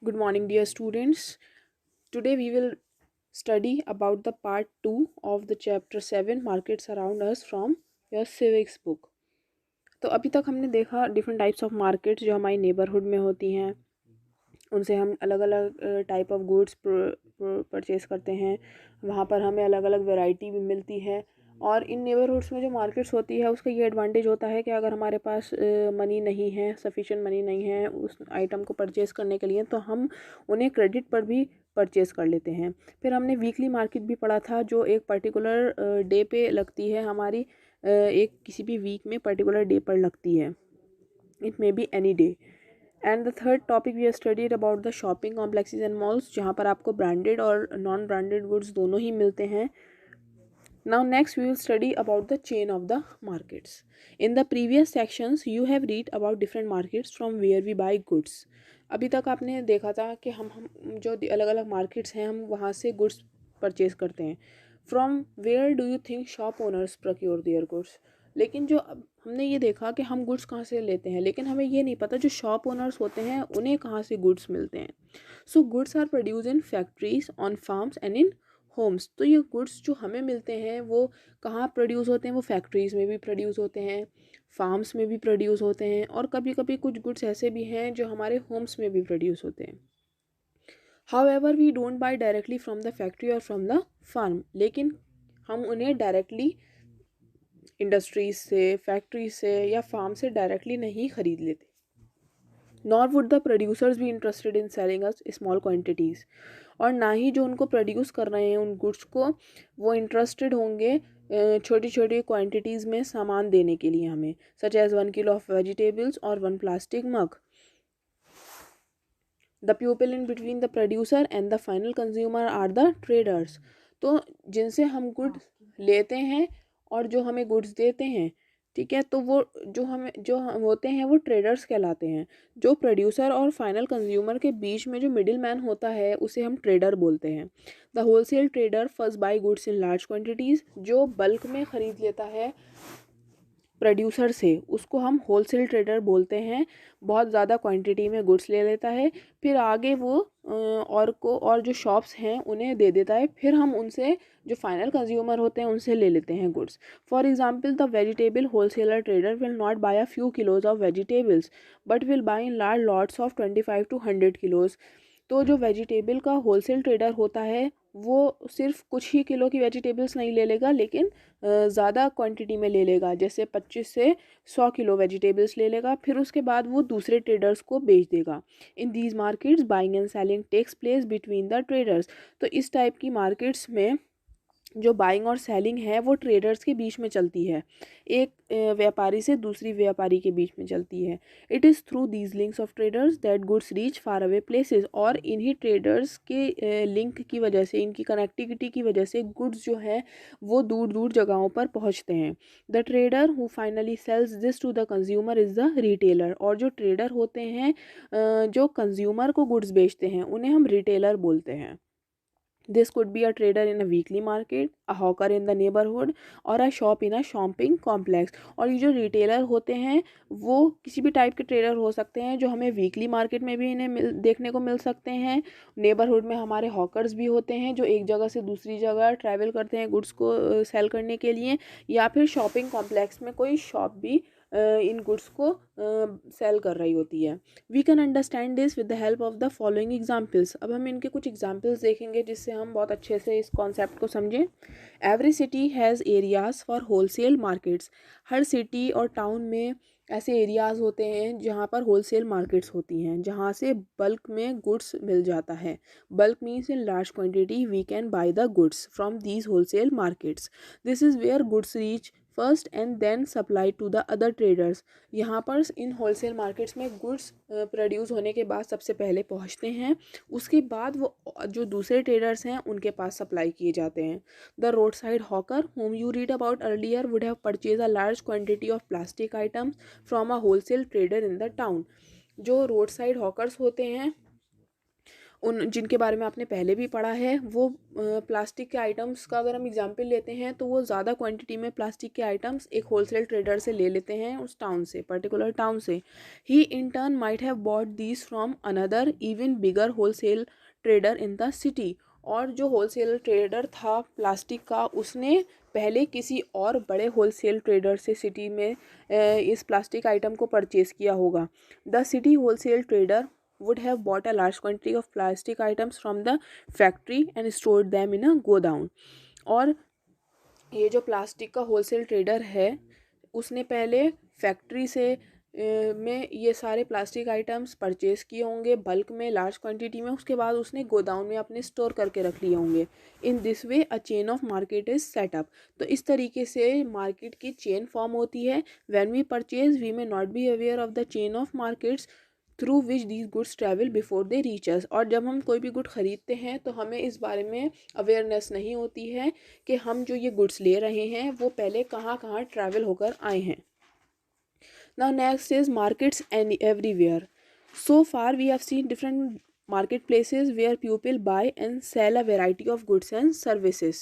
Good morning, dear students. Today we will study about the part 2 of the chapter 7 Markets Around Us from your civics book. तो अभी तक हमने देखा different types of markets जो हमारी neighbourhood में होती हैं, उनसे हम अलग अलग टाइप ऑफ गुड्स परचेज़ करते हैं। वहाँ पर हमें अलग अलग वैरायटी भी मिलती है। और इन नेबरहुड्स में जो मार्केट्स होती है उसका ये एडवांटेज होता है कि अगर हमारे पास मनी नहीं है, सफिशिएंट मनी नहीं है उस आइटम को परचेज़ करने के लिए, तो हम उन्हें क्रेडिट पर भी परचेज़ कर लेते हैं। फिर हमने वीकली मार्केट भी पढ़ा था जो एक पर्टिकुलर डे पे लगती है, हमारी एक किसी भी वीक में पर्टिकुलर डे पर लगती है। It may be any day. And the third topic we have studied about the shopping complexes and malls, जहाँ पर आपको ब्रांडेड और नॉन ब्रांडेड गुड्स दोनों ही मिलते हैं। Now next we will study about the chain of the markets. In the previous sections you have read about different markets from where we buy goods. अभी तक आपने देखा था कि हम जो अलग अलग मार्केट्स हैं हम वहाँ से गुड्स परचेज करते हैं। From where do you think shop owners procure their goods? लेकिन जो हमने ये देखा कि हम गुड्स कहाँ से लेते हैं, लेकिन हमें ये नहीं पता जो शॉप ओनर्स होते हैं उन्हें कहाँ से गुड्स मिलते हैं। So goods are produce in factories, on farms and in homes. तो ये गुड्स जो हमें मिलते हैं वो कहाँ प्रोड्यूस होते हैं? वो फैक्ट्रीज़ में भी प्रोड्यूस होते हैं, फार्म्स में भी प्रोड्यूस होते हैं, और कभी कभी कुछ गुड्स ऐसे भी हैं जो हमारे होम्स में भी प्रोड्यूस होते हैं। However we don't buy directly from the factory और फ्रॉम द फार्म, लेकिन हम उन्हें डायरेक्टली इंडस्ट्रीज से, फैक्ट्री से या फार्म से डायरेक्टली नहीं खरीद लेते। नॉर वुड द प्रोड्यूसर्स भी interested in selling us small quantities, और ना ही जो उनको प्रोड्यूस कर रहे हैं उन गुड्स को वो इंटरेस्टेड होंगे छोटी छोटी क्वांटिटीज़ में सामान देने के लिए हमें, such as 1 kilo of vegetables और 1 plastic mug. The people in between the producer and the final consumer are the traders. तो जिनसे हम गुड्स लेते हैं और जो हमें गुड्स देते हैं, ठीक है, तो वो जो हम होते हैं वो ट्रेडर्स कहलाते हैं। जो प्रोड्यूसर और फाइनल कंज्यूमर के बीच में जो मिडिल मैन होता है उसे हम ट्रेडर बोलते हैं। The wholesale trader first by goods in large quantities, जो बल्क में ख़रीद लेता है प्रोड्यूसर से उसको हम होलसेल ट्रेडर बोलते हैं। बहुत ज़्यादा क्वांटिटी में गुड्स ले लेता है, फिर आगे वो और जो शॉप्स हैं उन्हें दे देता है, फिर हम उनसे जो फाइनल कंज्यूमर होते हैं उनसे ले लेते हैं goods. For example the vegetable wholesaler trader will not buy a few kilos of vegetables but will buy in large lots of 25 to 100 kilos. तो जो वेजिटेबल का होलसेल ट्रेडर होता है वो सिर्फ कुछ ही किलो की वेजिटेबल्स नहीं ले लेगा, लेकिन ज़्यादा क्वांटिटी में ले लेगा, जैसे 25 से 100 किलो वेजिटेबल्स ले लेगा, फिर उसके बाद वो दूसरे ट्रेडर्स को बेच देगा। In these markets buying and selling takes place between the traders. तो इस टाइप की मार्केट्स में जो बाइंग और सेलिंग है वो ट्रेडर्स के बीच में चलती है, एक व्यापारी से दूसरी व्यापारी के बीच में चलती है। It is through these links of traders that goods reach far away places, और इन्हीं ट्रेडर्स के लिंक की वजह से, इनकी कनेक्टिविटी की वजह से गुड्स जो है वो दूर दूर जगहों पर पहुंचते हैं। The trader who finally sells this to the consumer is the retailer, और जो ट्रेडर होते हैं जो कंज्यूमर को गुड्स बेचते हैं उन्हें हम रिटेलर बोलते हैं। This could be a trader in a weekly market, a hawker in the neighborhood, और a shop in a shopping complex। और ये जो रिटेलर होते हैं वो किसी भी टाइप के ट्रेडर हो सकते हैं, जो हमें वीकली मार्केट में भी इन्हें देखने को मिल सकते हैं। नेबरहुड में हमारे हॉकर्स भी होते हैं जो एक जगह से दूसरी जगह ट्रैवल करते हैं गुड्स को सेल करने के लिए, या फिर शॉपिंग कॉम्प्लेक्स में कोई शॉप भी इन गुड्स को सेल कर रही होती है। We can understand this with the help of the following examples. अब हम इनके कुछ एग्जाम्पल्स देखेंगे जिससे हम बहुत अच्छे से इस कॉन्सेप्ट को समझें। Every city has areas for wholesale markets. Her city और टाउन में ऐसे एरियाज़ होते हैं जहाँ पर होलसेल मार्केट्स होती हैं, जहाँ से बल्क में गुड्स मिल जाता है। Bulk means in large quantity we can buy the goods from these wholesale markets. This is where goods reach first and then supply to the other traders. यहाँ पर इन होलसेल मार्केट्स में goods produce होने के बाद सबसे पहले पहुँचते हैं, उसके बाद वो जो दूसरे ट्रेडर्स हैं उनके पास सप्लाई किए जाते हैं। The road side hawker whom you read about earlier would have purchased a large quantity of plastic items from a wholesale trader in the town। जो रोड साइड हॉकर्स होते हैं उन जिनके बारे में आपने पहले भी पढ़ा है, वो प्लास्टिक के आइटम्स का अगर हम एग्जांपल लेते हैं तो वो ज़्यादा क्वांटिटी में प्लास्टिक के आइटम्स एक होलसेल ट्रेडर से ले लेते हैं, उस टाउन से, पर्टिकुलर टाउन से। He in turn might have bought these from another even bigger wholesale trader in the city. और जो होलसेल ट्रेडर था प्लास्टिक का, उसने पहले किसी और बड़े होलसेल ट्रेडर से सिटी में इस प्लास्टिक आइटम को परचेज़ किया होगा। The city wholesale trader would have bought a large quantity of plastic items from the factory and stored them in a godown। और ये जो प्लास्टिक का होलसेल ट्रेडर है, उसने पहले फैक्ट्री से में ये सारे प्लास्टिक आइटम्स परचेज़ किए होंगे बल्क में, लार्ज क्वांटिटी में, उसके बाद उसने गोदाउन में अपने स्टोर करके रख लिए होंगे। In this way a chain of market is setup. तो इस तरीके से मार्केट की चेन फॉर्म होती है। When we purchase we may not be aware of the chain of markets through which these goods travel before they reach us. और जब हम कोई भी गुड ख़रीदते हैं तो हमें इस बारे में अवेयरनेस नहीं होती है कि हम जो ये गुड्स ले रहे हैं वो पहले कहाँ कहाँ ट्रैवल होकर आए हैं। Now next is markets and everywhere. So far we have seen different marketplaces where people buy and sell a variety of goods and services.